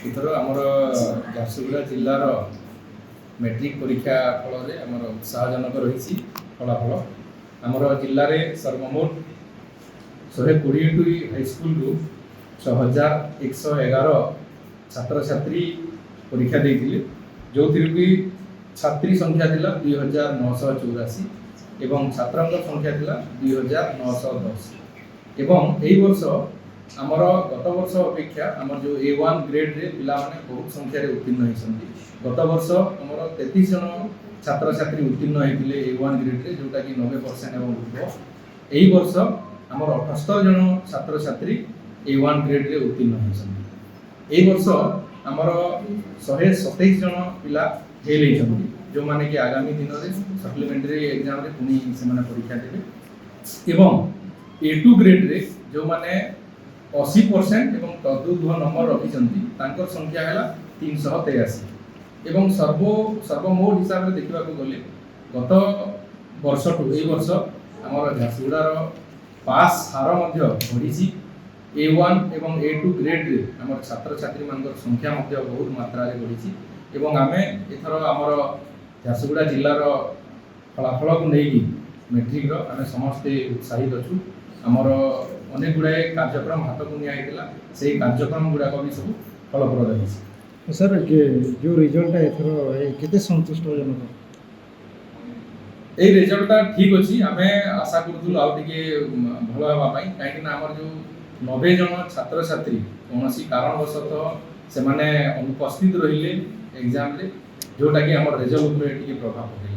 ଏଥର ଆମର ଝାରସୁଗୁଡ଼ା ଜିଲ୍ଲାର ମେଟ୍ରିକ୍ ପରୀକ୍ଷା ଫଳରେ ଆମର ଉତ୍ସାହଜନକ ରହିଛି ଫଳାଫଳ। ଆମର ଜିଲ୍ଲାରେ ସର୍ବମୋଟ 120ଟି ହାଇସ୍କୁଲରୁ 6111 ଛାତ୍ରଛାତ୍ରୀ ପରୀକ୍ଷା ଦେଇଥିଲେ, ଯେଉଁଥିରେ କି ଛାତ୍ରୀ ସଂଖ୍ୟା ଥିଲା 2984 ଏବଂ ଛାତ୍ରଙ୍କ ସଂଖ୍ୟା ଥିଲା 2910। ଏବଂ ଏହି ବର୍ଷ ଆମର ଗତ ବର୍ଷ ଅପେକ୍ଷା ଆମର जो A1 ଗ୍ରେଡ୍ରେ ପିଲାମାନେ ବହୁତ ସଂଖ୍ୟାରେ ଉତ୍ତୀର୍ଣ୍ଣ ହୋଇଛନ୍ତି। ଗତ ବର୍ଷ ଆମର 33 ଜଣ ଛାତ୍ରଛାତ୍ରୀ ଉତ୍ତୀର୍ଣ୍ଣ ହୋଇଥିଲେ A1 ଗ୍ରେଡ୍ରେ, ଯେଉଁଟାକି 90% ଏବଂ ଉର୍ଦ୍ଧ୍ୱ। ଏହି ବର୍ଷ ଆମର 78 ଜଣ ଛାତ୍ରଛାତ୍ରୀ A1 ଗ୍ରେଡ୍ରେ ଉତ୍ତୀର୍ଣ୍ଣ ହୋଇଛନ୍ତି। ଏହି ବର୍ଷ ଆମର 127 ଜଣ ପିଲା ଫେଲ୍ ହୋଇଛନ୍ତି, ଯେଉଁମାନେ କି ଆଗାମୀ ଦିନରେ ସପ୍ଲିମେଣ୍ଟାରୀ ଏକ୍ଜାମରେ ପୁଣି ସେମାନେ ପରୀକ୍ଷା ଦେବେ। ଏବଂ A2 ଗ୍ରେଡ୍ରେ ଯେଉଁମାନେ 80% ଏବଂ ତଦୁର୍ଦ୍ଧ୍ୱ ନମ୍ବର ରଖିଛନ୍ତି ତାଙ୍କର ସଂଖ୍ୟା ହେଲା 383। ଏବଂ ସର୍ବମୋଟ ହିସାବରେ ଦେଖିବାକୁ ଗଲେ ଗତ ବର୍ଷଠୁ ଏହି ବର୍ଷ ଆମର ଝାରସୁଗୁଡ଼ାର ପାସ୍ ହାର ମଧ୍ୟ ବଢ଼ିଛି। A1 ଏବଂ A2 ଗ୍ରେଡ୍ରେ ଆମର ଛାତ୍ରଛାତ୍ରୀମାନଙ୍କର ସଂଖ୍ୟା ମଧ୍ୟ ବହୁତ ମାତ୍ରାରେ ବଢ଼ିଛି। ଏବଂ ଆମେ ଏଥର ଆମର ଝାରସୁଗୁଡ଼ା ଜିଲ୍ଲାର ଫଳାଫଳକୁ ନେଇକି ମେଟ୍ରିକ୍ର ଆମେ ସମସ୍ତେ ଉତ୍ସାହିତ ଅଛୁ। ଆମର ଅନେକ ଗୁଡ଼ାଏ କାର୍ଯ୍ୟକ୍ରମ ହାତକୁ ନିଆଯାଇଥିଲା, ସେହି କାର୍ଯ୍ୟକ୍ରମ ଗୁଡ଼ାକ ବି ସବୁ ଫଳପ୍ରଦ ହେଇଛି। सर जो रिजल्ट एथर केते संतुष्टजनक? এই রেজল্টটা ঠিক ଅଛି। ଆମେ ଆଶା କରୁଥିଲୁ ଆଉ ଟିକେ ଭଲ ହେବା ପାଇଁ, କାହିଁକିନା ଆମର ଯେଉଁ 90 ଜଣ ଛାତ୍ରଛାତ୍ରୀ କୌଣସି କାରଣବଶତଃ ସେମାନେ ଅନୁପସ୍ଥିତ ରହିଲେ ଏକ୍ଜାମରେ, ଯେଉଁଟାକି ଆମର ରେଜଲ୍ଟ ଉପରେ ଟିକେ ପ୍ରଭାବ ପକାଇଲା।